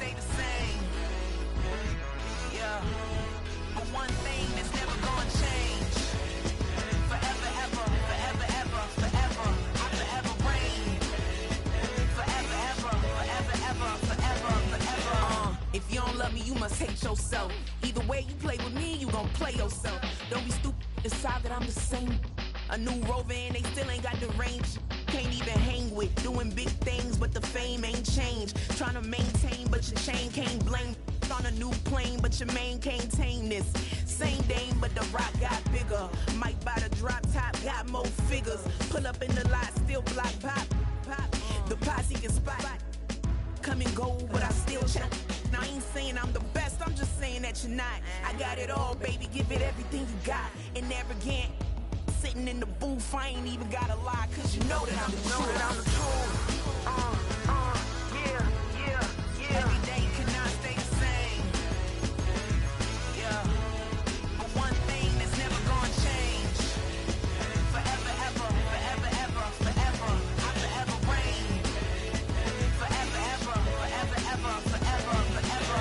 stay the same. Yeah. But one thing that's never gonna change. Forever, ever, forever, ever, forever. I forever reign. Forever, ever, forever, ever, forever, forever. If you don't love me, you must hate yourself. Either way you play with me, you gon' play yourself. Don't be stupid, decide that I'm the same. A new rover and they still ain't got the range. Can't even hang with, doing big things, but the fame ain't changed. Trying to maintain, but your chain can't blame. On a new plane, but your main can't tame this. Same dame, but the rock got bigger. Might buy the drop top, got more figures. Pull up in the lot, still block pop. The posse can spot. Come and go, but I still check. Now I ain't saying I'm the best, I'm just saying that you're not. I got it all, baby, give it everything you got. And never again. Sitting in the booth, I ain't even gotta lie, cause you know that I'm the truth. Yeah. Every day cannot stay the same. Yeah. But one thing that's never gonna change. Forever, ever, forever, ever, forever. I forever reign. Forever, ever, forever, ever, forever, forever.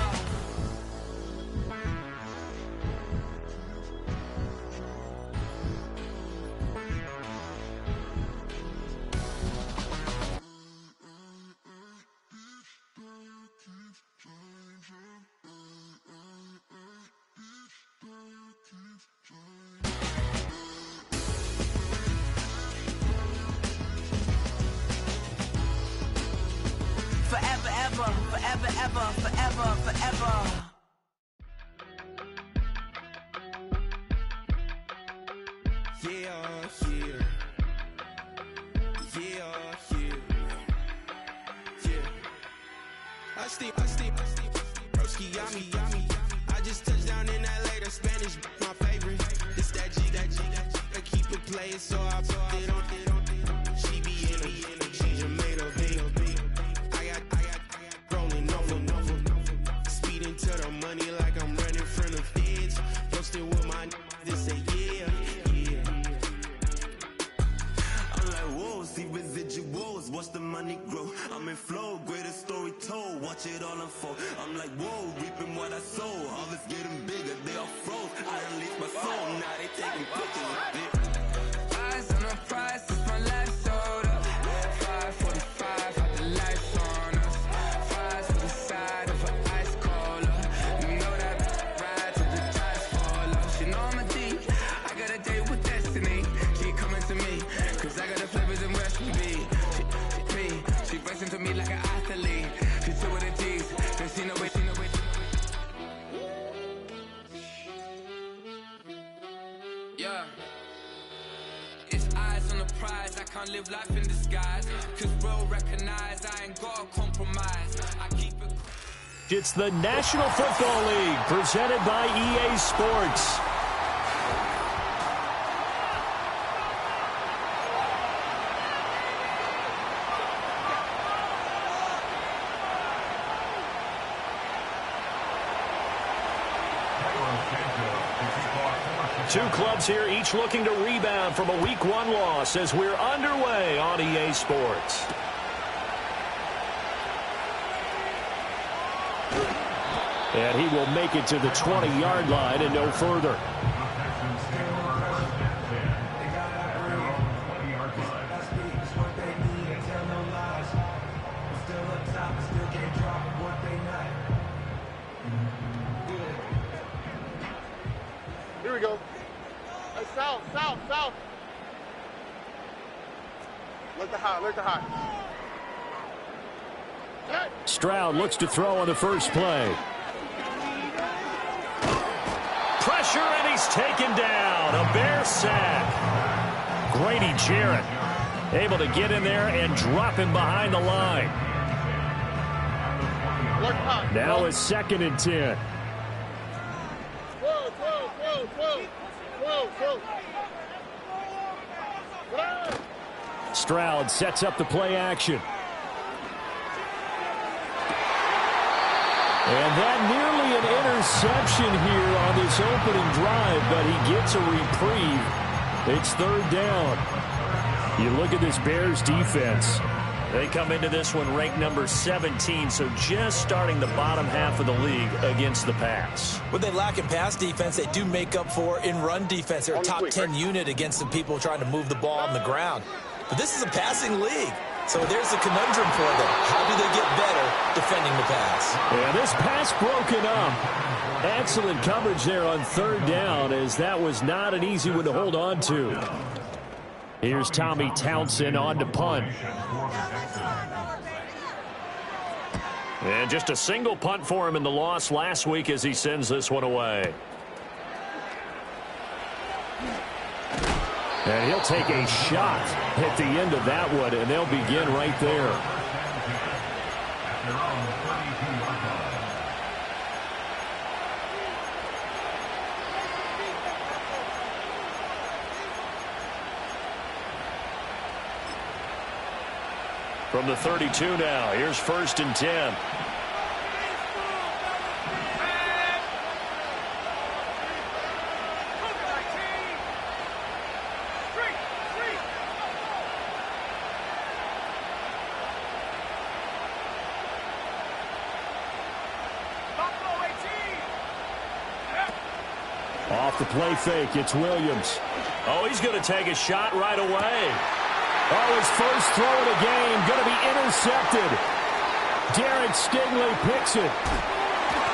Forever, ever, forever, ever, forever, forever. I just touched down in LA, the Spanish, my favorite. This that G, I keep it playing, so I put it on. She be in it, she Jamaica beat. I got rolling over, speeding to the money like I'm running from the feds. Posted with my this say yeah. I'm like, whoa, see residuals, watch the money grow. I'm in flow, greatest story told, watch it all unfold. I'm like, whoa, reaping what I sow. Harvest getting bigger, they all froze. I unleashed my soul, now they taking pictures of it. Eyes on the prize, since my life sold up. 5:45, had the lights on us. Fries for the side of an ice cola. You know that ride till the tires fall off. She know I'm a D, I got a date with destiny. She coming to me, cause I got the flavors and recipe. She racing to me like an athlete. She two with the G's, then she know it. Yeah. It's eyes on the prize, I can't live life in disguise. Cause bro recognize I ain't gotta compromise. I keep it. It's the National Football League presented by EA Sports. Two clubs here, each looking to rebound from a Week 1 loss as we're underway on EA Sports. And he will make it to the 20-yard line and no further. Here we go. South. Look to high. Stroud looks to throw on the first play. Pressure, and he's taken down. A Bear sack. Grady Jarrett able to get in there and drop him behind the line. Now it's 2nd and 10. Stroud sets up the play action. And that nearly an interception here on this opening drive, but he gets a reprieve. It's 3rd down. You look at this Bears defense. They come into this one ranked number 17, so just starting the bottom half of the league against the pass. What they lack in pass defense, they do make up for in run defense. They're a top 10 unit against some people trying to move the ball on the ground. But this is a passing league, so there's a conundrum for them. How do they get better defending the pass? Yeah, this pass broken up. Excellent coverage there on third down, as that was not an easy one to hold on to. Here's Tommy Townsend on to punt. And just a single punt for him in the loss last week as he sends this one away. And he'll take a shot at the end of that one, and they'll begin right there. From the 32 now, here's 1st and 10. Off the play fake, it's Williams. Oh, he's going to take a shot right away. Oh, his first throw of the game going to be intercepted. Derek Stingley picks it.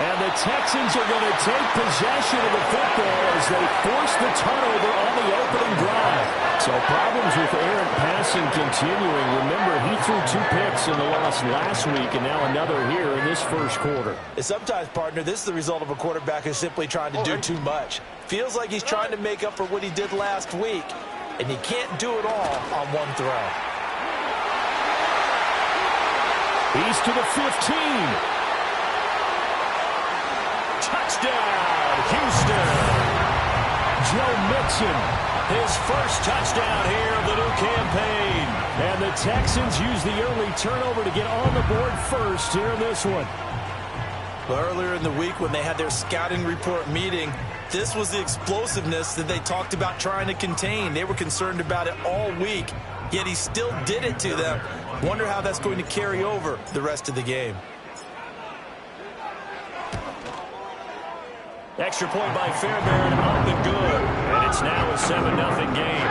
And the Texans are going to take possession of the football as they force the turnover on the opening drive. So problems with errant passing continuing. Remember, he threw 2 picks in the loss last week, and now another here in this first quarter. And sometimes, partner, this is the result of a quarterback who's simply trying to do too much. Feels like he's trying to make up for what he did last week, and he can't do it all on one throw. He's to the 15. Touchdown, Houston. Joe Mixon, his first touchdown here of the new campaign. And the Texans use the early turnover to get on the board first here in this one. Well, earlier in the week when they had their scouting report meeting, this was the explosiveness that they talked about trying to contain. They were concerned about it all week, yet he still did it to them. Wonder how that's going to carry over the rest of the game. Extra point by Fairbairn, up and good. And it's now a 7-0 game.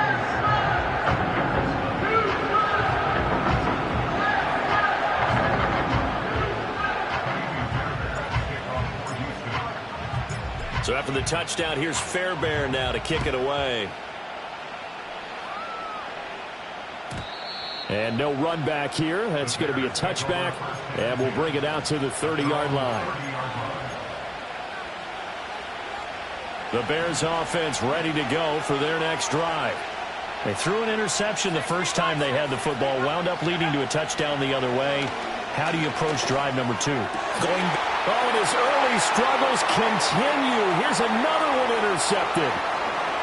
So after the touchdown, here's Fairbairn now to kick it away. And no run back here. That's going to be a touchback. And we'll bring it out to the 30-yard line. The Bears offense ready to go for their next drive. They threw an interception the first time they had the football, wound up leading to a touchdown the other way. How do you approach drive number 2? And his early struggles continue. Here's another one intercepted.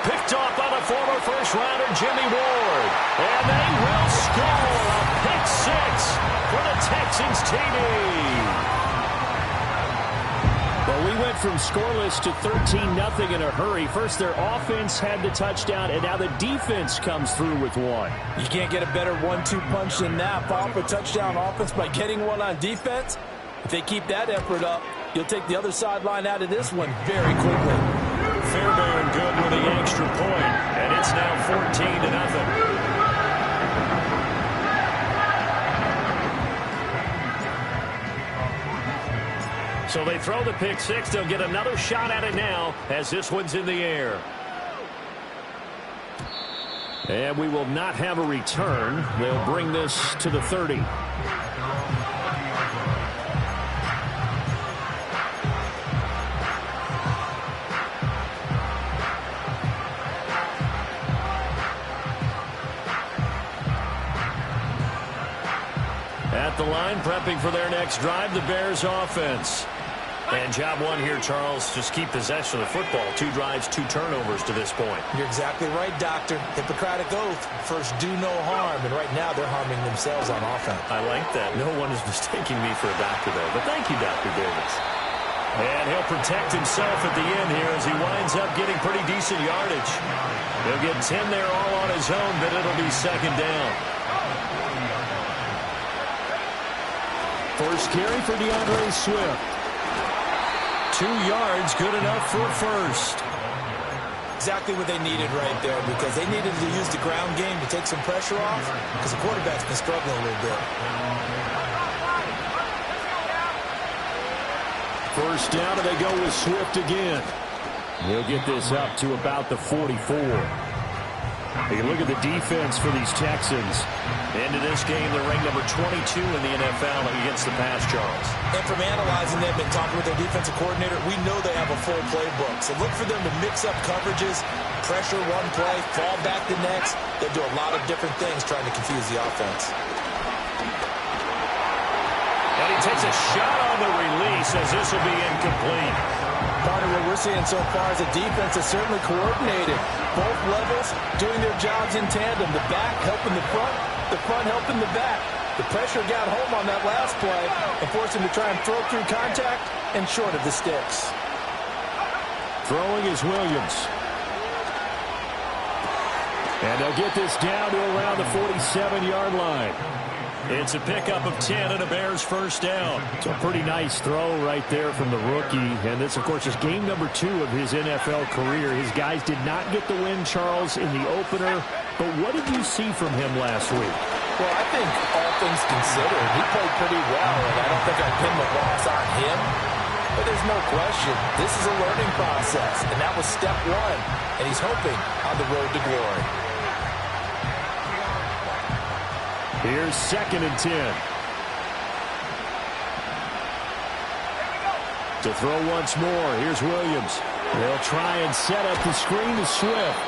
Picked off by the former first-rounder Jimmy Ward. And they will score a pick 6 for the Texans TD. Well, we went from scoreless to 13-0 in a hurry. First, their offense had the touchdown, and now the defense comes through with one. You can't get a better 1-2 punch than that. Off a touchdown offense by getting one on defense. If they keep that effort up, you'll take the other sideline out of this one very quickly. Fairbairn good with the extra point, and it's now 14-0. So they throw the pick 6. They'll get another shot at it now as this one's in the air. And we will not have a return. They'll bring this to the 30. At the line, prepping for their next drive, the Bears offense. And job one here, Charles, just keep possession of the football. 2 drives, 2 turnovers to this point. You're exactly right, Doctor. Hippocratic oath. First, do no harm. And right now, they're harming themselves on offense. I like that. No one is mistaking me for a doctor there. But thank you, Dr. Davis. And he'll protect himself at the end here as he winds up getting pretty decent yardage. He'll get 10 there all on his own, but it'll be 2nd down. First carry for DeAndre Swift. 2 yards, good enough for first. Exactly what they needed right there, because they needed to use the ground game to take some pressure off, because the quarterback's been struggling a little bit. First down, and they go with Swift again. He'll get this up to about the 44. You look at the defense for these Texans. Into this game, they're ranked number 22 in the NFL against the pass, Charles. And from analyzing them and talking with their defensive coordinator, we know they have a full playbook. So look for them to mix up coverages, pressure one play, fall back the next. They'll do a lot of different things trying to confuse the offense. And he takes a shot on the release as this will be incomplete. Part of what we're seeing so far is the defense is certainly coordinated. Both levels doing their jobs in tandem. The back helping the front helping the back. The pressure got home on that last play and forced him to try and throw through contact and short of the sticks. Throwing is Williams. And they'll get this down to around the 47-yard line. It's a pickup of 10 and a Bears first down. It's a pretty nice throw right there from the rookie. And this, of course, is game number 2 of his NFL career. His guys did not get the win, Charles, in the opener. But what did you see from him last week? Well, I think all things considered, he played pretty well. And I don't think I pin the loss on him. But there's no question, this is a learning process. And that was step 1. And he's hoping on the road to glory. Here's 2nd and 10. To throw once more, here's Williams. They'll try and set up the screen to Swift.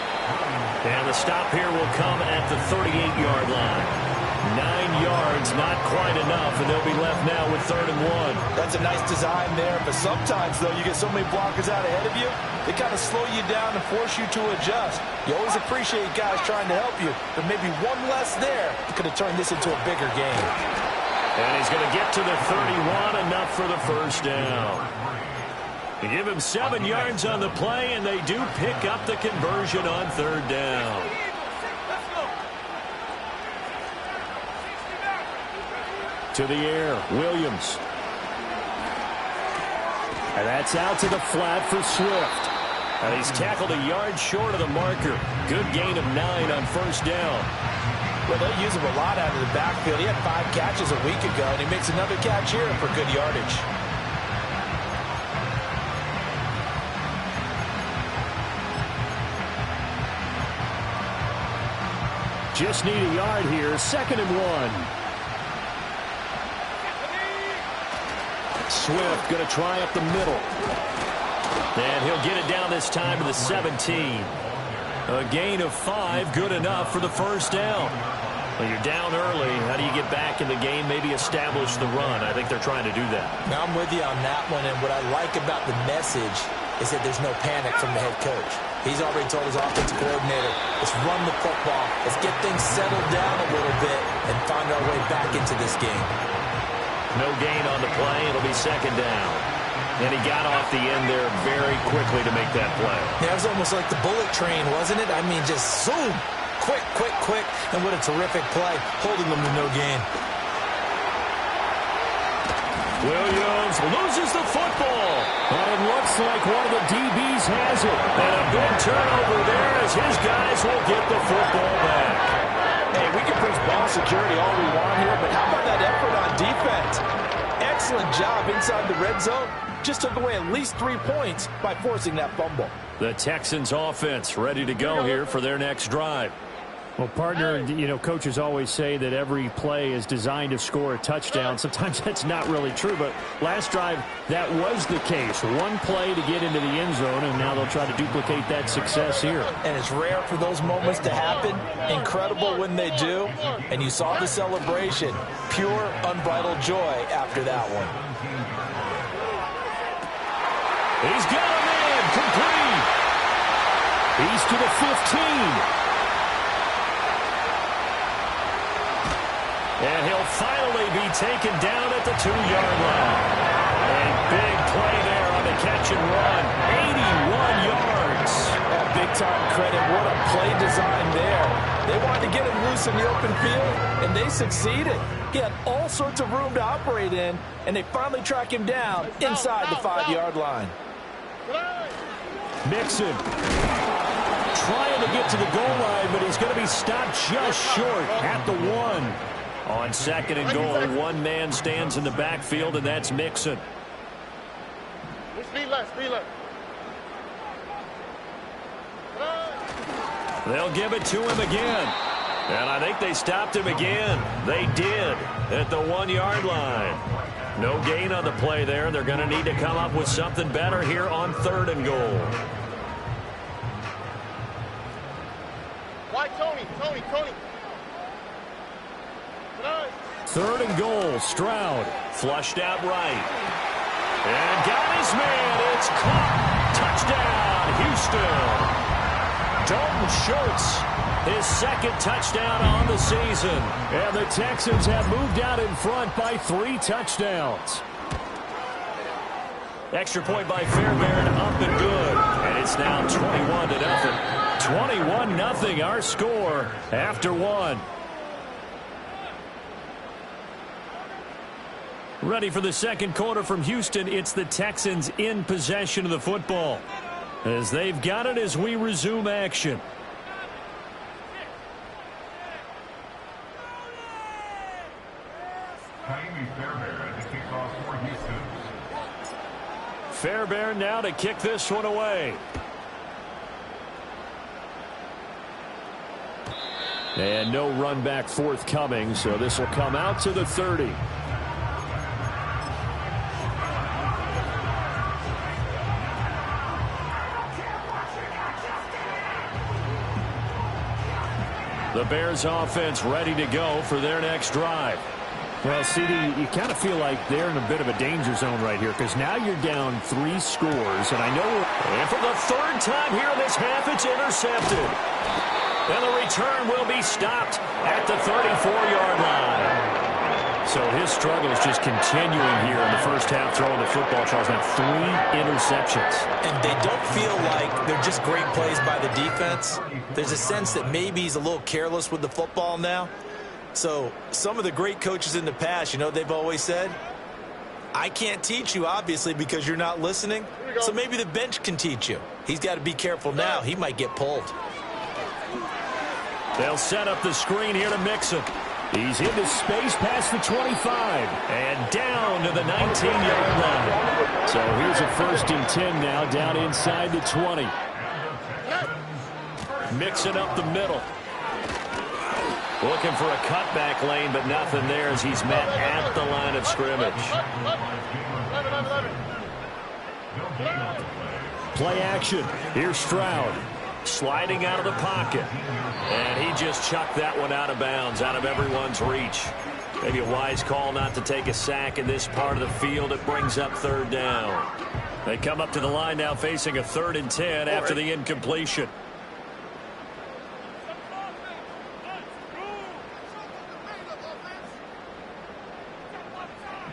And the stop here will come at the 38-yard line. 9 yards, not quite enough, and they'll be left now with 3rd and 1. That's a nice design there, but sometimes, though, you get so many blockers out ahead of you, they kind of slow you down and force you to adjust. You always appreciate guys trying to help you, but maybe one less there could have turned this into a bigger game. And he's going to get to the 31, enough for the first down. They give him 7 yards on the play, and they do pick up the conversion on 3rd down. To the air, Williams. And that's out to the flat for Swift. And he's tackled a yard short of the marker. Good gain of 9 on first down. Well, they use him a lot out of the backfield. He had 5 catches a week ago, and he makes another catch here for good yardage. Just need a yard here. 2nd and 1. Swift going to try up the middle. And he'll get it down this time to the 17. A gain of 5, good enough for the first down. Well, you're down early. How do you get back in the game, maybe establish the run? I think they're trying to do that. Now, I'm with you on that one, and what I like about the message is that there's no panic from the head coach. He's already told his offensive coordinator, let's run the football, let's get things settled down a little bit and find our way back into this game. No gain on the play. It'll be 2nd down. And he got off the end there very quickly to make that play. Yeah, it was almost like the bullet train, wasn't it? I mean, just zoom. Quick, quick, quick. And what a terrific play, holding them to no gain. Williams loses the football. And it looks like one of the DBs has it. And a big turnover there as his guys will get the football back. Hey, we can preach ball security all we want here, but how about that effort on defense? Excellent job inside the red zone. Just took away at least 3 points by forcing that fumble. The Texans offense ready to go here for their next drive. Well, partner, you know, coaches always say that every play is designed to score a touchdown. Sometimes that's not really true, but last drive, that was the case. One play to get into the end zone, and now they'll try to duplicate that success here. And it's rare for those moments to happen. Incredible when they do. And you saw the celebration. Pure, unbridled joy after that one. He's got him in, complete. He's to the 15. And he'll finally be taken down at the 2-yard line. A big play there on the catch and run. 81 yards. Big time credit. What a play design there. They wanted to get him loose in the open field, and they succeeded. He had all sorts of room to operate in, and they finally track him down inside the 5-yard line. Mixon trying to get to the goal line, but he's going to be stopped just short at the 1. On 2nd and goal, one man stands in the backfield, and that's Mixon. Speed left, speed left. They'll give it to him again. And I think they stopped him again. They did at the 1-yard line. No gain on the play there. They're going to need to come up with something better here on 3rd and goal. Why Tony? 3rd and goal. Stroud flushed out right. And got his man. It's caught. Touchdown, Houston. Dalton Schultz, his 2nd touchdown on the season. And the Texans have moved out in front by 3 touchdowns. Extra point by Fairbairn, up and good. And it's now 21-0. 21-0, our score after 1. Ready for the 2nd quarter from Houston. It's the Texans in possession of the football, as they've got it as we resume action. Fairbairn now to kick this one away. And no run back forthcoming, so this will come out to the 30. The Bears offense ready to go for their next drive. Well, CD, you kind of feel like they're in a bit of a danger zone right here, because now you're down 3 scores, and I know and for the 3rd time here in this half, it's intercepted. And the return will be stopped at the 34-yard line. So his struggle is just continuing here in the first half, throwing the football. Charles, now 3 interceptions. And they don't feel like they're just great plays by the defense. There's a sense that maybe he's a little careless with the football now. So some of the great coaches in the past, you know, they've always said, I can't teach you, obviously, because you're not listening. So maybe the bench can teach you. He's got to be careful now. He might get pulled. They'll set up the screen here to Mixon. He's into space past the 25 and down to the 19-yard line. So here's a 1st and 10 now, down inside the 20. Mixon up the middle. Looking for a cutback lane, but nothing there as he's met at the line of scrimmage. Play action. Here's Stroud. Sliding out of the pocket. And he just chucked that one out of bounds, out of everyone's reach. Maybe a wise call not to take a sack in this part of the field. It brings up 3rd down. They come up to the line now facing a 3rd and 10 after the incompletion.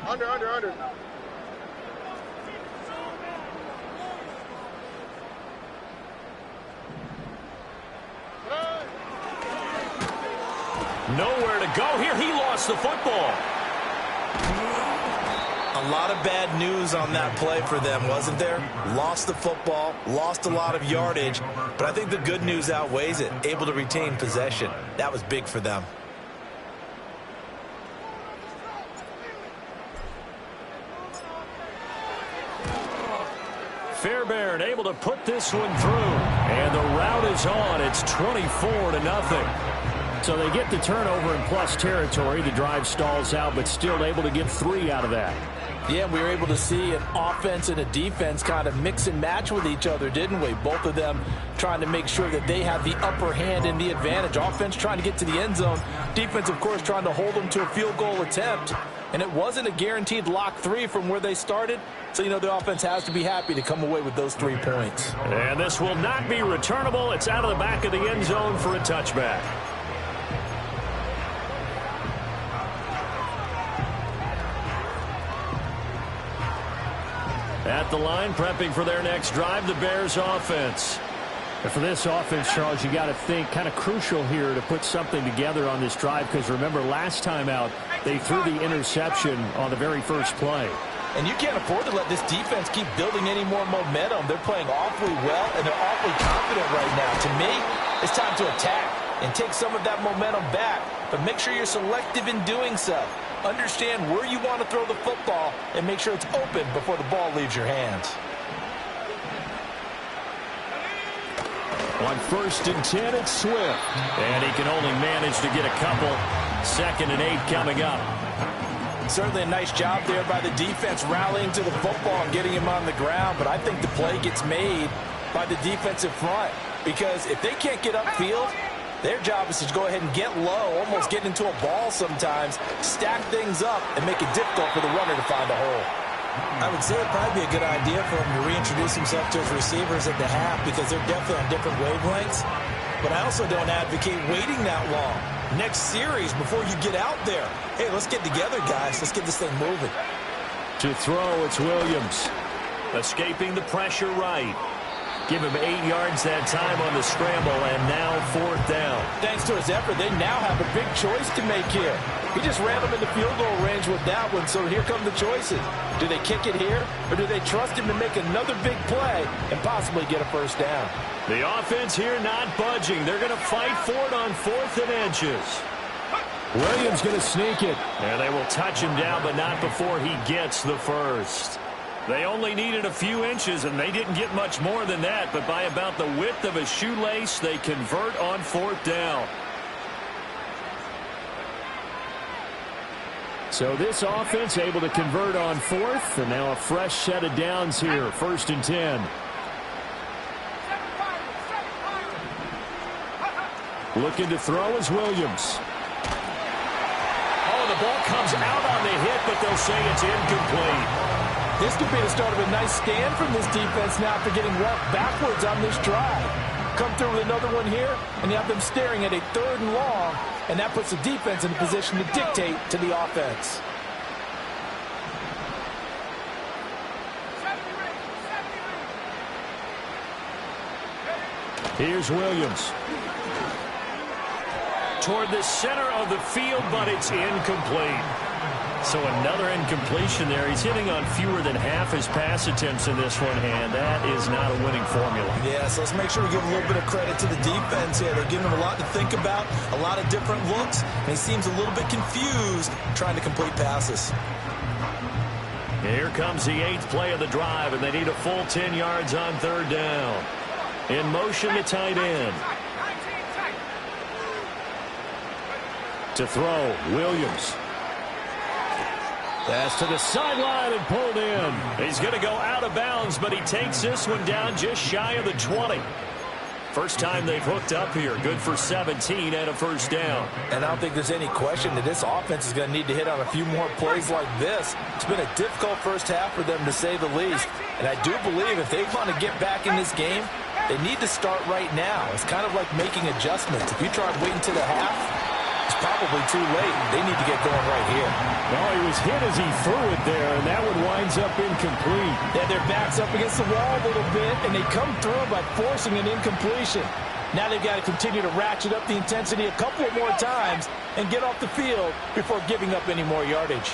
Under. Nowhere to go here. He lost the football. A lot of bad news on that play for them, wasn't there? Lost the football, lost a lot of yardage, but I think the good news outweighs it. Able to retain possession. That was big for them. Fairbairn able to put this one through. And the route is on. It's 24-0. So they get the turnover in plus territory. The drive stalls out, but still able to get 3 out of that. Yeah, we were able to see an offense and a defense kind of mix and match with each other, didn't we? Both of them trying to make sure that they have the upper hand and the advantage. Offense trying to get to the end zone. Defense, of course, trying to hold them to a field goal attempt. And it wasn't a guaranteed lock 3 from where they started. So, you know, the offense has to be happy to come away with those 3 points. And this will not be returnable. It's out of the back of the end zone for a touchback. At the line, prepping for their next drive, the Bears offense. And for this offense, Charles, you got to think kind of crucial here to put something together on this drive, because remember last time out they threw the interception on the very first play. And you can't afford to let this defense keep building any more momentum. They're playing awfully well, and they're awfully confident right now. To me, it's time to attack and take some of that momentum back, but make sure you're selective in doing so. Understand where you want to throw the football and make sure it's open before the ball leaves your hands. On 1st and 10, it's Swift. And he can only manage to get a couple. 2nd and 8 coming up. Certainly a nice job there by the defense rallying to the football and getting him on the ground, but I think the play gets made by the defensive front, because if they can't get upfield, their job is to go ahead and get low, almost get into a ball sometimes, stack things up, and make it difficult for the runner to find a hole. I would say it'd probably be a good idea for him to reintroduce himself to his receivers at the half, because they're definitely on different wavelengths. But I also don't advocate waiting that long. Next series, before you get out there, hey, let's get together, guys. Let's get this thing moving. To throw, it's Williams. Escaping the pressure right. Give him 8 yards that time on the scramble, and now 4th down. Thanks to his effort, they now have a big choice to make here. He just ran them into field goal range with that one, so here come the choices. Do they kick it here, or do they trust him to make another big play and possibly get a 1st down? The offense here not budging. They're going to fight for it on 4th and inches. Williams going to sneak it. And they will touch him down, but not before he gets the 1st. They only needed a few inches, and they didn't get much more than that, but by about the width of a shoelace, they convert on 4th down. So this offense able to convert on 4th, and now a fresh set of downs here, 1st and 10. Looking to throw is Williams. Oh, the ball comes out on the hit, but they'll say it's incomplete. This could be the start of a nice stand from this defense now after getting walked backwards on this drive. Come through with another one here, and you have them staring at a 3rd and long, and that puts the defense in a position to dictate to the offense. Here's Williams. Toward the center of the field, but it's incomplete. So another incompletion there. He's hitting on fewer than half his pass attempts in this one, and that is not a winning formula. Yeah, so let's make sure we give a little bit of credit to the defense here. They're giving him a lot to think about, a lot of different looks, and he seems a little bit confused trying to complete passes. Here comes the 8th play of the drive, and they need a full 10 yards on 3rd down. In motion to tight end. To throw, Williams. Pass to the sideline and pulled in. He's going to go out of bounds, but he takes this one down just shy of the 20. First time they've hooked up here. Good for 17 and a 1st down. And I don't think there's any question that this offense is going to need to hit on a few more plays like this. It's been a difficult first half for them, to say the least. And I do believe if they want to get back in this game, they need to start right now. It's kind of like making adjustments. If you try waiting to the half, it's probably too late. They need to get going right here. Well, he was hit as he threw it there, and that one winds up incomplete. Yeah, their back's up against the wall a little bit, and they come through by forcing an incompletion. Now they've got to continue to ratchet up the intensity a couple of more times and get off the field before giving up any more yardage.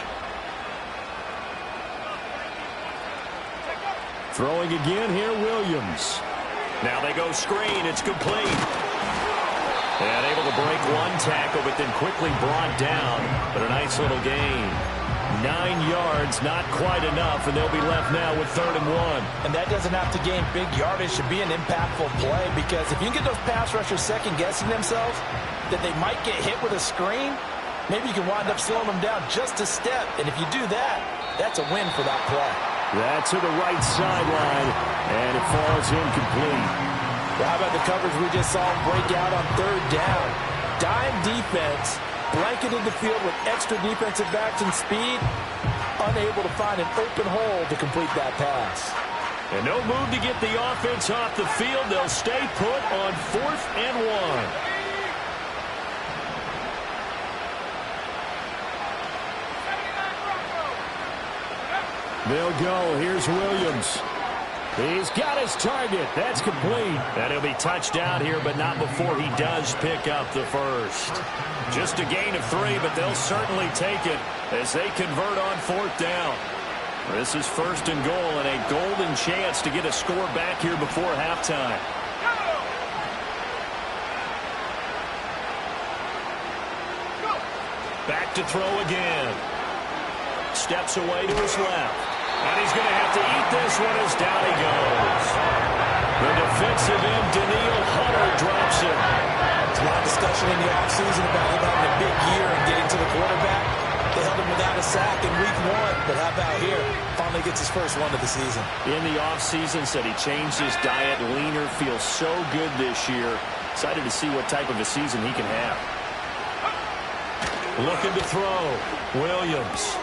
Throwing again here, Williams. Now they go screen. It's complete. And able to break one tackle, but then quickly brought down. But a nice little gain. 9 yards, not quite enough, and they'll be left now with 3rd and 1. And that doesn't have to gain big yardage to be an impactful play, because if you can get those pass rushers second-guessing themselves, that they might get hit with a screen, maybe you can wind up slowing them down just a step. And if you do that, that's a win for that play. That's to the right sideline, and it falls incomplete. Well, how about the coverage we just saw him break out on 3rd down? Dime defense, blanketed the field with extra defensive backs and speed, unable to find an open hole to complete that pass. And no move to get the offense off the field. They'll stay put on 4th and 1. They'll go. Here's Williams. He's got his target. That's complete. And he'll be touched down here, but not before he does pick up the first. Just a gain of 3, but they'll certainly take it as they convert on 4th down. This is 1st and goal and a golden chance to get a score back here before halftime. Back to throw again. Steps away to his left. And he's going to have to eat this one as down he goes. The defensive end, Danielle Hunter, drops it. There's a lot of discussion in the offseason about him having a big year and getting to the quarterback. They held him without a sack in week 1, but how about here? Finally gets his first one of the season. In the offseason, said he changed his diet, leaner, feels so good this year. Excited to see what type of a season he can have. Looking to throw. Williams.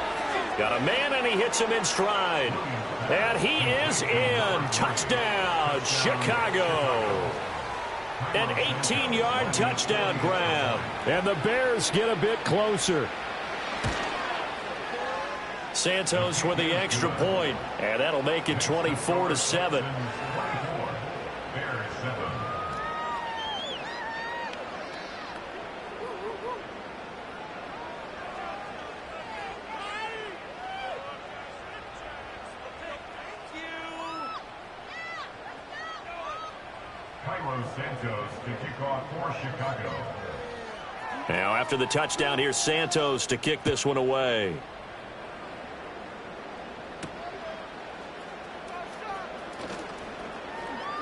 Got a man, and he hits him in stride. And he is in. Touchdown, Chicago. An 18-yard touchdown grab. And the Bears get a bit closer. Santos with the extra point, and that'll make it 24-7. Santos to kick off for Chicago. Now after the touchdown, here's Santos to kick this one away.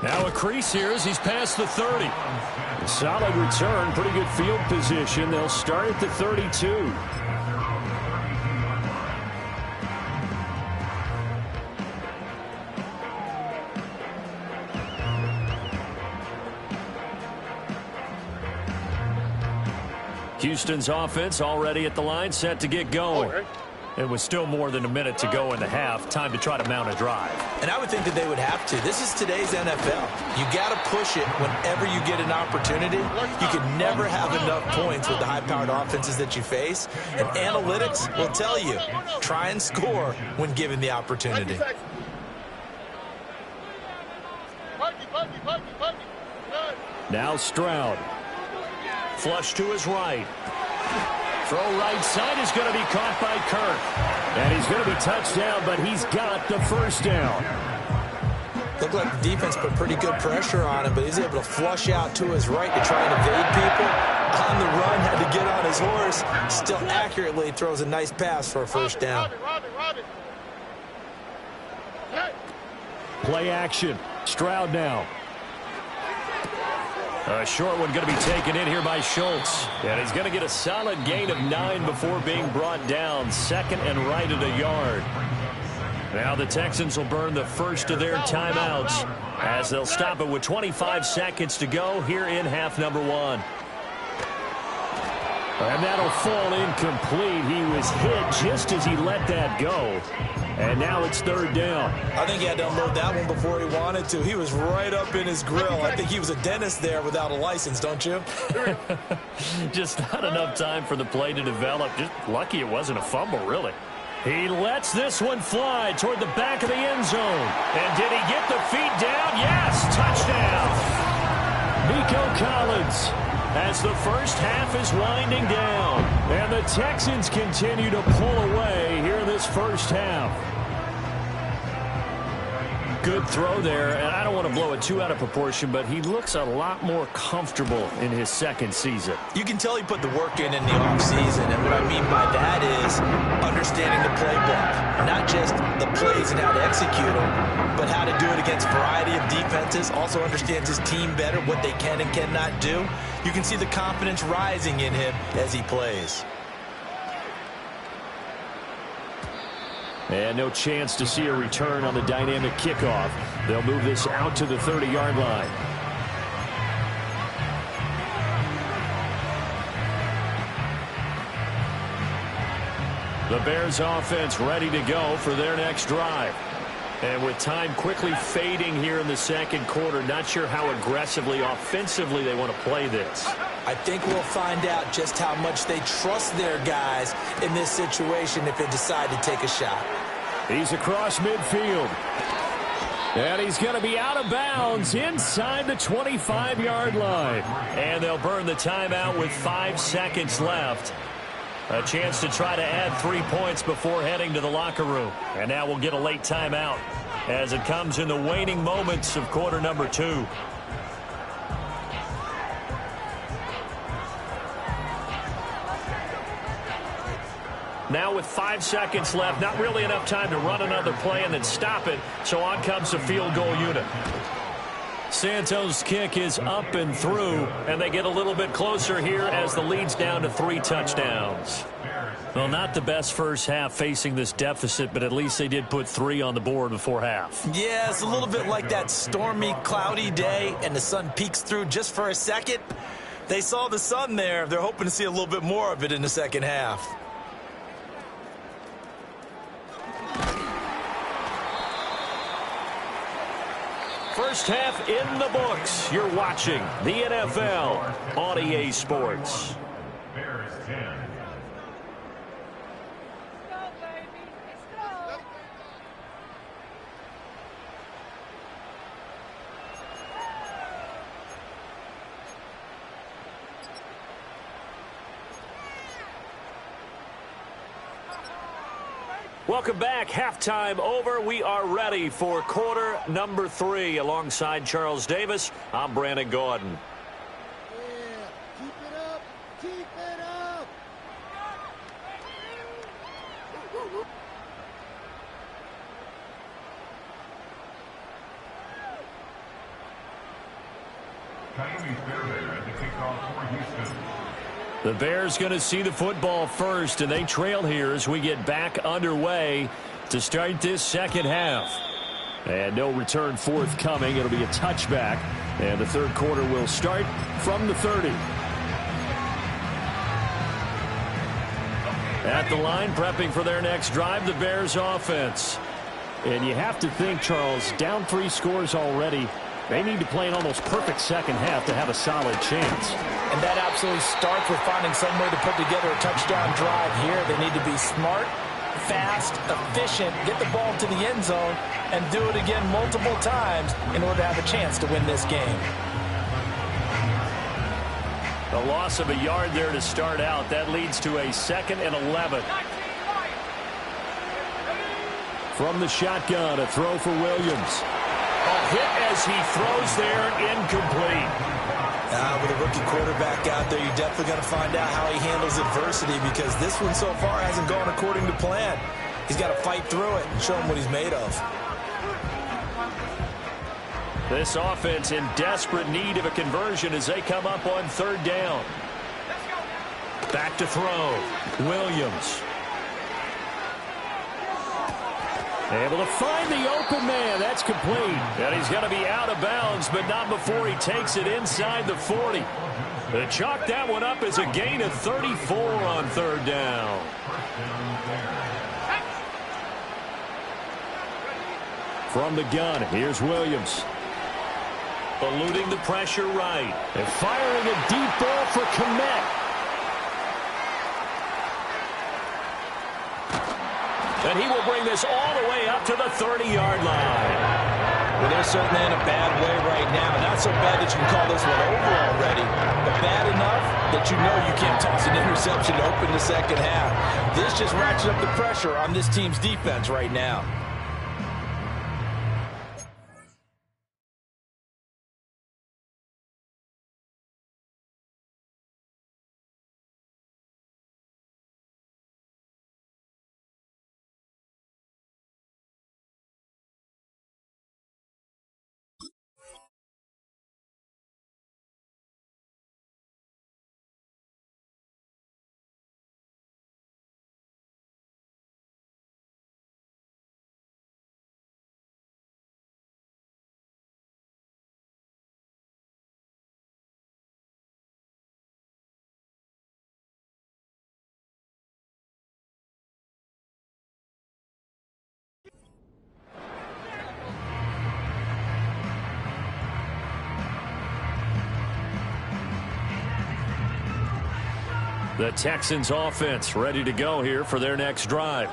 Now a crease here as he's past the 30. Solid return, pretty good field position. They'll start at the 32. Houston's offense already at the line, set to get going. And with still more than a minute to go in the half, time to try to mount a drive. And I would think that they would have to. This is today's NFL. You got to push it whenever you get an opportunity. You can never have enough points with the high-powered offenses that you face. And analytics will tell you, try and score when given the opportunity. Now Stroud. Flush to his right. Throw right side is going to be caught by Kirk. And he's going to be touched down, but he's got the first down. Looked like the defense put pretty good pressure on him, but he's able to flush out to his right to try and evade people. On the run, had to get on his horse. Still accurately throws a nice pass for a first down. Play action. Stroud now. A short one going to be taken in here by Schultz. And he's going to get a solid gain of 9 before being brought down. Second and right at a yard. Now the Texans will burn the first of their timeouts as they'll stop it with 25 seconds to go here in half number 1. And that'll fall incomplete. He was hit just as he let that go. And now it's third down. I think he had to unload that one before he wanted to. He was right up in his grill. I think he was a dentist there without a license, don't you? Just not enough time for the play to develop. Just lucky it wasn't a fumble, really. He lets this one fly toward the back of the end zone. And did he get the feet down? Yes, touchdown. Nico Collins. As the first half is winding down. And the Texans continue to pull away here in this first half. Good throw there, and I don't want to blow it too out of proportion, but he looks a lot more comfortable in his second season. You can tell he put the work in the offseason, and what I mean by that is understanding the playbook. Not just the plays and how to execute them, but how to do it against a variety of defenses. Also understands his team better, what they can and cannot do. You can see the confidence rising in him as he plays. And no chance to see a return on the dynamic kickoff. They'll move this out to the 30-yard line. The Bears offense ready to go for their next drive. And with time quickly fading here in the second quarter, not sure how aggressively, offensively they want to play this. I think we'll find out just how much they trust their guys in this situation if they decide to take a shot. He's across midfield. And he's going to be out of bounds inside the 25-yard line. And they'll burn the timeout with 5 seconds left. A chance to try to add 3 points before heading to the locker room. And now we'll get a late timeout as it comes in the waning moments of quarter number 2. Now with 5 seconds left, not really enough time to run another play and then stop it. So on comes the field goal unit. Santos' kick is up and through, and they get a little bit closer here as the lead's down to 3 touchdowns. Well, not the best first half facing this deficit, but at least they did put 3 on the board before half. Yeah, it's a little bit like that stormy, cloudy day, and the sun peeks through just for a second. They saw the sun there. They're hoping to see a little bit more of it in the second half. First half in the books. You're watching the NFL on EA Sports. Bears 10. Welcome back. Halftime over. We are ready for quarter number 3. Alongside Charles Davis, I'm Brandon Gaudin. Yeah, keep it up. Keep it up. Coyotes Bear at the kickoff for Houston. The Bears going to see the football first, and they trail here as we get back underway to start this second half. And no return forthcoming. It'll be a touchback, and the third quarter will start from the 30. At the line, prepping for their next drive, the Bears offense. And you have to think, Charles, down 3 scores already. They need to play an almost perfect second half to have a solid chance. And that absolutely starts with finding some way to put together a touchdown drive here. They need to be smart, fast, efficient, get the ball to the end zone, and do it again multiple times in order to have a chance to win this game. The loss of a yard there to start out. That leads to a 2nd and 11. From the shotgun, a throw for Williams. A hit as he throws there, incomplete. With a rookie quarterback out there, you're definitely going to find out how he handles adversity, because this one so far hasn't gone according to plan. He's got to fight through it and show him what he's made of. This offense in desperate need of a conversion as they come up on 3rd down. Back to throw. Williams. Able to find the open man. That's complete. And he's going to be out of bounds, but not before he takes it inside the 40. They chalk that one up as a gain of 34 on 3rd down. From the gun, here's Williams. Eluding the pressure right. And firing a deep ball for Kmet. And he will bring this all the way up to the 30-yard line. Well, they're certainly in a bad way right now. Not so bad that you can call this one over already, but bad enough that you know you can't toss an interception to open the second half. This just ratchets up the pressure on this team's defense right now. The Texans offense ready to go here for their next drive.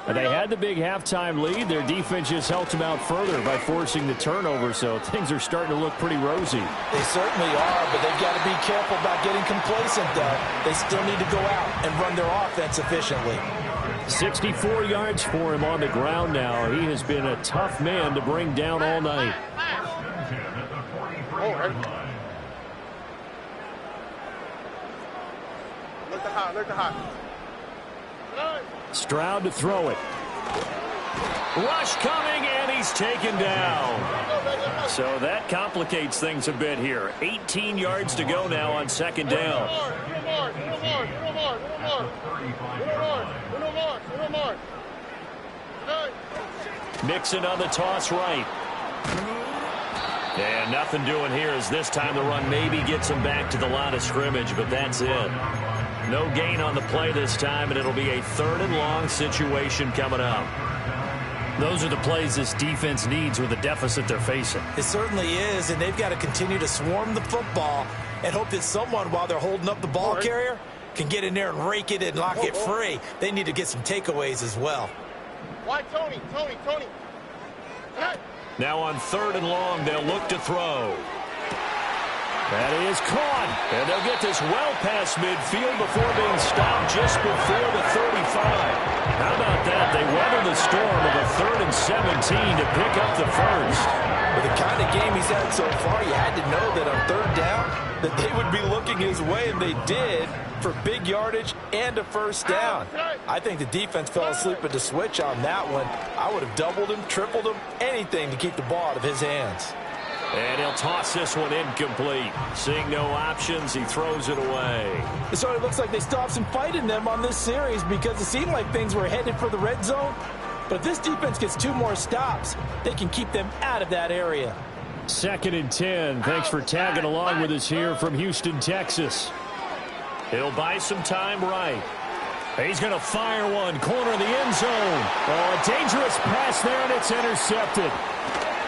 They had the big halftime lead. Their defense just helped them out further by forcing the turnover, so things are starting to look pretty rosy. They certainly are, but they've got to be careful about getting complacent, though. They still need to go out and run their offense efficiently. 64 yards for him on the ground now. He has been a tough man to bring down all night. Look the hot. Stroud to throw it. Rush coming, and he's taken down. So that complicates things a bit here. 18 yards to go now on second down. Mixon on the toss right. And nothing doing here as this time the run maybe gets him back to the line of scrimmage, but that's it. No gain on the play this time, and it'll be a 3rd and long situation coming up. Those are the plays this defense needs with the deficit they're facing. It certainly is, and they've got to continue to swarm the football and hope that someone, while they're holding up the ball carrier, can get in there and rake it and lock it free. They need to get some takeaways as well. Why, Tony? Hey. Now on 3rd and long, they'll look to throw. That is caught, and they'll get this well past midfield before being stopped just before the 35. How about that? They weather the storm of a 3rd and 17 to pick up the first. With the kind of game he's had so far, you had to know that on 3rd down that they would be looking his way, and they did, for big yardage and a first down. I think the defense fell asleep at the switch on that one. I would have doubled him, tripled him, anything to keep the ball out of his hands. And he'll toss this one incomplete. Seeing no options, he throws it away. So it looks like they still have some fight in them on this series because it seemed like things were headed for the red zone. But if this defense gets 2 more stops, they can keep them out of that area. 2nd and 10. Thanks for tagging along with us here from Houston, Texas. He'll buy some time right. He's going to fire one. Corner of the end zone. Oh, a dangerous pass there, and it's intercepted.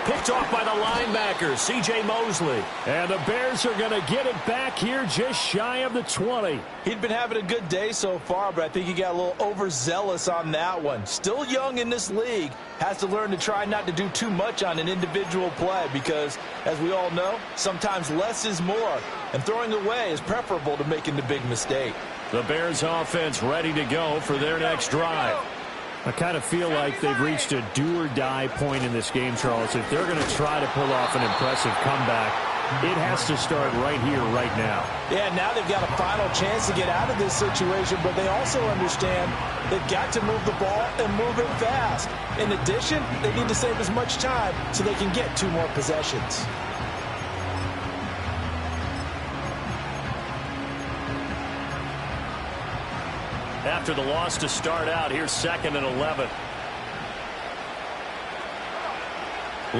Picked off by the linebacker, C.J. Mosley. And the Bears are going to get it back here just shy of the 20. He'd been having a good day so far, but I think he got a little overzealous on that one. Still young in this league. Has to learn to try not to do too much on an individual play because, as we all know, sometimes less is more. And throwing away is preferable to making the big mistake. The Bears offense ready to go for their next drive. I kind of feel like they've reached a do-or-die point in this game, Charles. If they're going to try to pull off an impressive comeback, it has to start right here, right now. Yeah, now they've got a final chance to get out of this situation, but they also understand they've got to move the ball and move it fast. In addition, they need to save as much time so they can get 2 more possessions. After the loss to start out, here's 2nd and 11.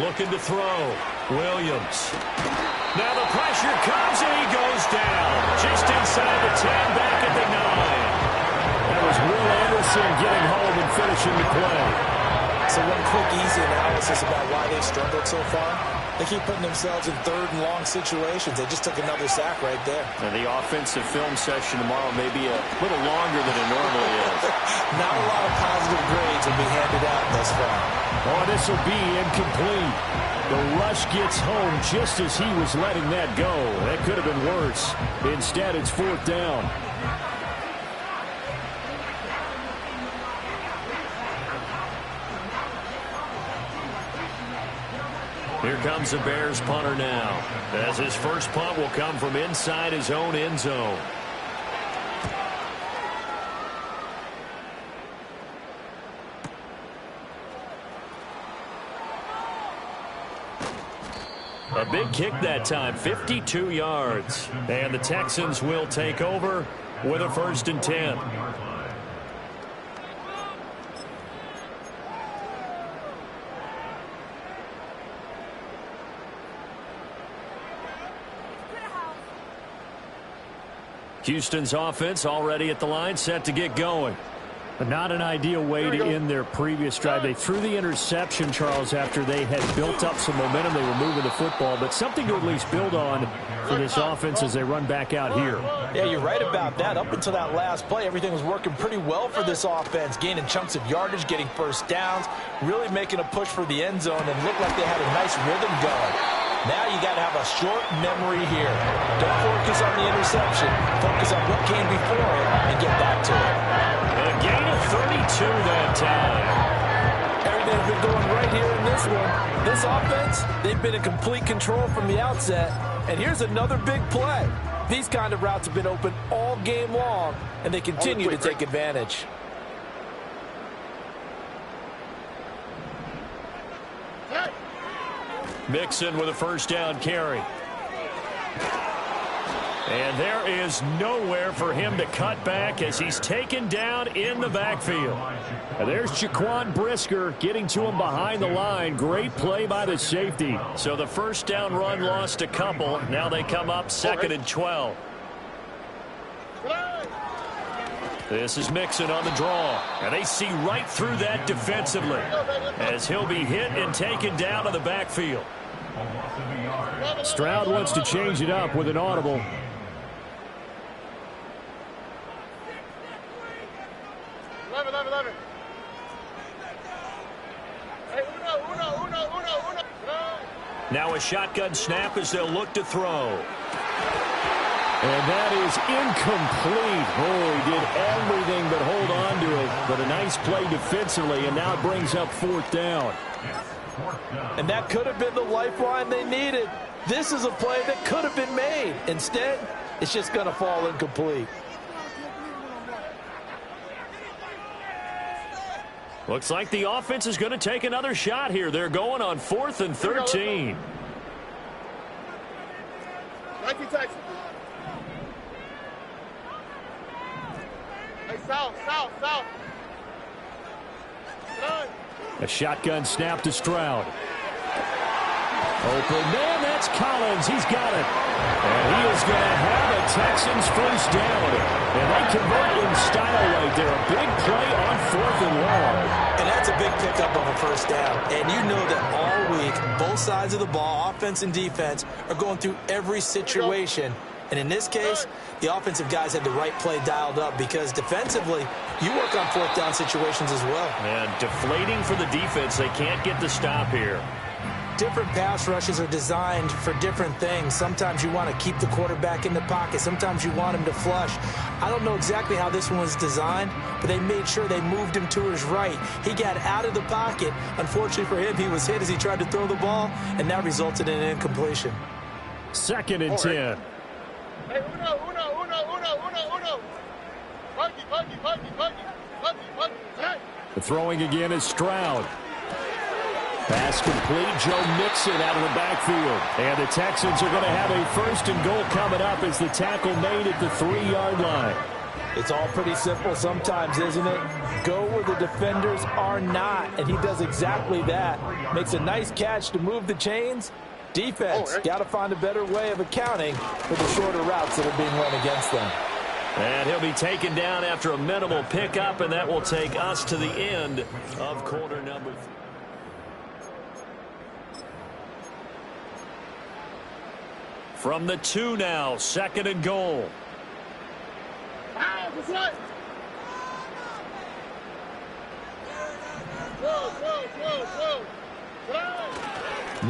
Looking to throw. Williams. Now the pressure comes, and he goes down. Just inside the 10, back at the 9. That was Will Anderson getting home and finishing the play. So one quick, easy analysis about why they've struggled so far. They keep putting themselves in 3rd and long situations. They just took another sack right there. And the offensive film session tomorrow may be a little longer than it normally is. Not a lot of positive grades will be handed out thus far. Oh, this will be incomplete. The rush gets home just as he was letting that go. That could have been worse. Instead, it's 4th down. Here comes the Bears punter now, as his first punt will come from inside his own end zone. A big kick that time, 52 yards. And the Texans will take over with a 1st and 10. Houston's offense already at the line, set to get going. Not an ideal way to end their previous drive. They threw the interception, Charles, after they had built up some momentum. They were moving the football, but something to at least build on for this offense as they run back out here. Yeah, you're right about that. Up until that last play, everything was working pretty well for this offense, gaining chunks of yardage, getting first downs, really making a push for the end zone, and looked like they had a nice rhythm going. Now you got to have a short memory here. Don't focus on the interception. Focus on what came before it and get back to it. A gain of 32 that time. Everything's been going right here in this one. This offense, they've been in complete control from the outset. And here's another big play. These kind of routes have been open all game long, and they continue to take advantage. Mixon with a first down carry. And there is nowhere for him to cut back as he's taken down in the backfield. And there's Jaquan Brisker getting to him behind the line. Great play by the safety. So the first down run lost a couple. Now they come up 2nd and 12. This is Mixon on the draw. And they see right through that defensively as he'll be hit and taken down to the backfield. Stroud wants to change it up with an audible. Now a shotgun snap as they'll look to throw. And that is incomplete. Oh, he did everything but hold on to it. But a nice play defensively, and now it brings up 4th down. And that could have been the lifeline they needed. This is a play that could have been made. Instead, it's just going to fall incomplete. Looks like the offense is going to take another shot here. They're going on 4th and 13. Hey, south. A shotgun snap to Stroud. Open man, that's Collins. He's got it. And he is going to have a Texans first down. And they convert in style right there. A big play on 4th and long. And that's a big pickup of a first down. And you know that all week, both sides of the ball, offense and defense, are going through every situation. And in this case, the offensive guys had the right play dialed up because defensively, you work on 4th down situations as well. And deflating for the defense. They can't get the stop here. Different pass rushes are designed for different things. Sometimes you want to keep the quarterback in the pocket. Sometimes you want him to flush. I don't know exactly how this one was designed, but they made sure they moved him to his right. He got out of the pocket. Unfortunately for him, he was hit as he tried to throw the ball, and that resulted in an incompletion. 2nd and 10. Hey, uno. Hey. The throwing again is Stroud. Pass complete. Joe Mixon out of the backfield. And the Texans are going to have a 1st and goal coming up as the tackle made at the 3-yard line. It's all pretty simple sometimes, isn't it? Go where the defenders are not, and he does exactly that. Makes a nice catch to move the chains. Defense, got to find a better way of accounting for the shorter routes that are being run against them. And he'll be taken down after a minimal pickup, and that will take us to the end of quarter number 3. From the 2 now, 2nd and goal.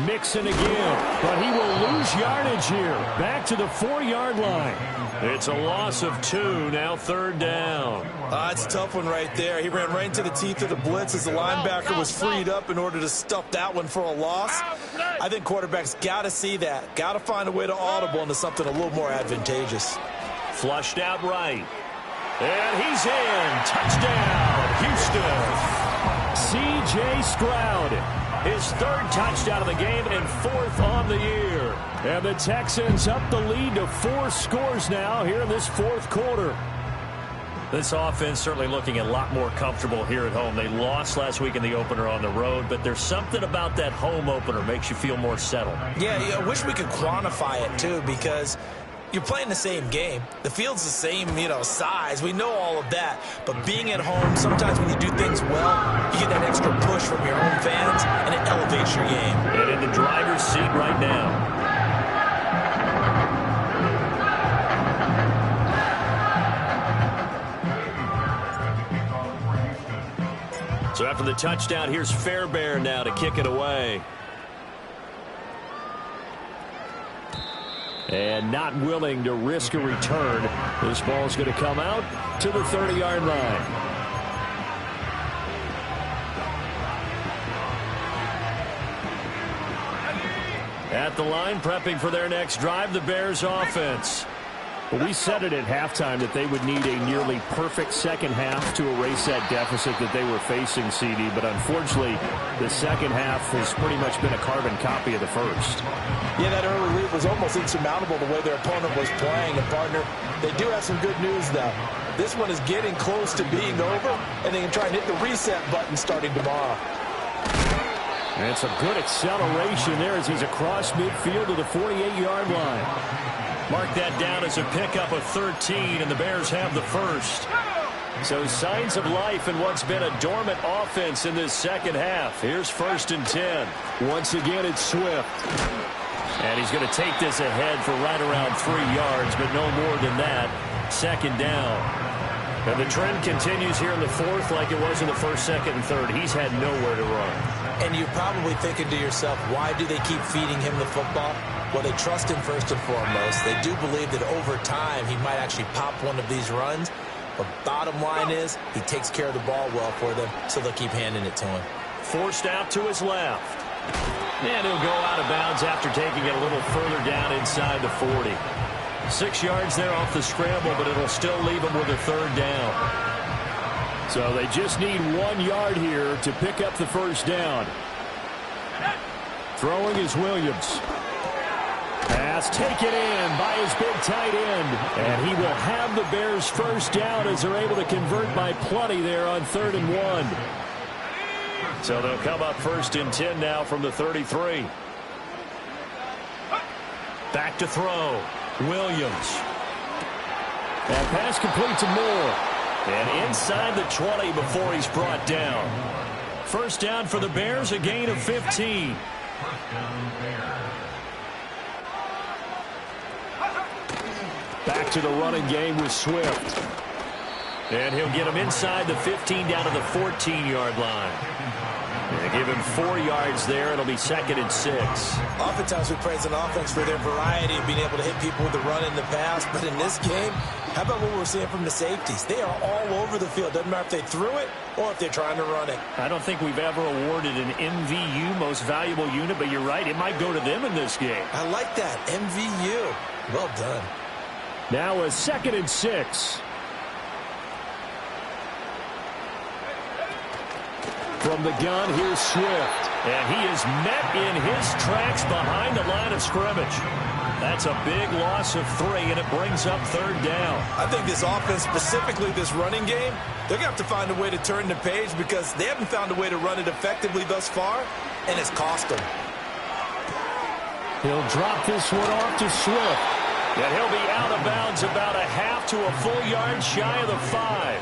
Mixon again, but he will lose yardage here. Back to the 4-yard line. It's a loss of 2, now 3rd down. It's a tough one right there. He ran right into the teeth of the blitz as the linebacker was freed up in order to stuff that one for a loss. I think quarterbacks got to see that. Got to find a way to audible into something a little more advantageous. Flushed out right. And he's in. Touchdown, Houston. C.J. Stroud. His 3rd touchdown of the game and 4th on the year. And the Texans up the lead to 4 scores now here in this 4th quarter. This offense certainly looking a lot more comfortable here at home. They lost last week in the opener on the road, but there's something about that home opener makes you feel more settled. Yeah, I wish we could quantify it too, because You're playing the same game. The field's the same, size. We know all of that. But being at home, sometimes when you do things well, you get that extra push from your home fans, and it elevates your game. And in the driver's seat right now. So after the touchdown, here's Fairbairn now to kick it away. And not willing to risk a return. This ball's going to come out to the 30-yard line. At the line, prepping for their next drive, the Bears offense. Well, we said it at halftime that they would need a nearly perfect second half to erase that deficit that they were facing, CD. But unfortunately, the second half has pretty much been a carbon copy of the first. Yeah, that early lead was almost insurmountable the way their opponent was playing. And, partner, they do have some good news, though. This one is getting close to being over, and they can try and hit the reset button starting tomorrow. And some good acceleration there as he's across midfield to the 48-yard line. Mark that down as a pickup of 13, and the Bears have the first. So signs of life in what's been a dormant offense in this second half. Here's 1st and 10. Once again, it's Swift. And he's going to take this ahead for right around 3 yards, but no more than that. 2nd down. And the trend continues here in the 4th like it was in the 1st, 2nd, and 3rd. He's had nowhere to run. And you're probably thinking to yourself, why do they keep feeding him the football? Well, they trust him first and foremost. They do believe that over time he might actually pop one of these runs. But bottom line is he takes care of the ball well for them, so they'll keep handing it to him. Forced out to his left. And he'll go out of bounds after taking it a little further down inside the 40. 6 yards there off the scramble, but it'll still leave him with a 3rd down. So they just need 1 yard here to pick up the first down. Throwing is Williams. Pass taken in by his big tight end. And he will have the Bears first down as they're able to convert by plenty there on 3rd and 1. So they'll come up 1st and 10 now from the 33. Back to throw. Williams. And pass complete to Moore. And inside the 20 before he's brought down. First down for the Bears, a gain of 15. Back to the running game with Swift. And he'll get him inside the 15 down to the 14-yard line. And give him 4 yards there. It'll be 2nd and 6. Oftentimes we praise an offense for their variety of being able to hit people with the run in the pass. But in this game, how about what we're seeing from the safeties? They are all over the field. Doesn't matter if they threw it or if they're trying to run it. I don't think we've ever awarded an MVU, most valuable unit, but you're right. It might go to them in this game. I like that. MVU. Well done. Now a 2nd and 6. From the gun, here's Swift. And he is met in his tracks behind the line of scrimmage. That's a big loss of 3, and it brings up 3rd down. I think this offense, specifically this running game, they're going to have to find a way to turn the page because they haven't found a way to run it effectively thus far, and it's cost them. He'll drop this one off to Swift. And he'll be out of bounds about a half to a full yard shy of the 5.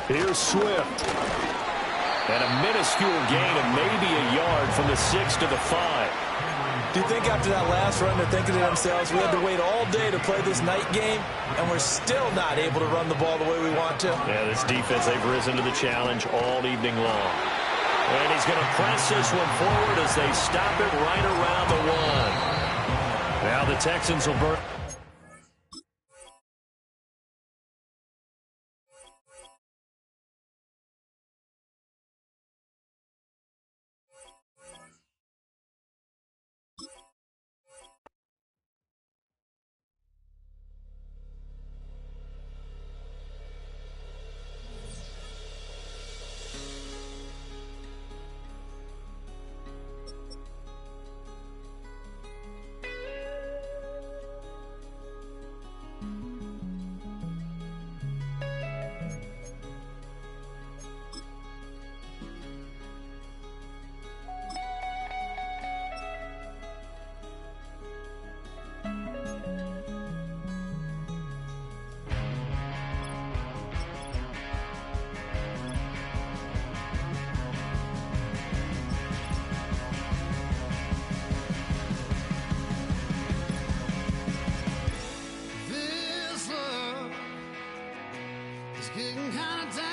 Here's Swift. And a minuscule gain of maybe a yard from the 6 to the 5. Do you think after that last run they're thinking to themselves, we had to wait all day to play this night game, and we're still not able to run the ball the way we want to? Yeah, this defense, they've risen to the challenge all evening long. And he's going to press this one forward as they stop it right around the 1. Now the Texans will burn. It's getting kind of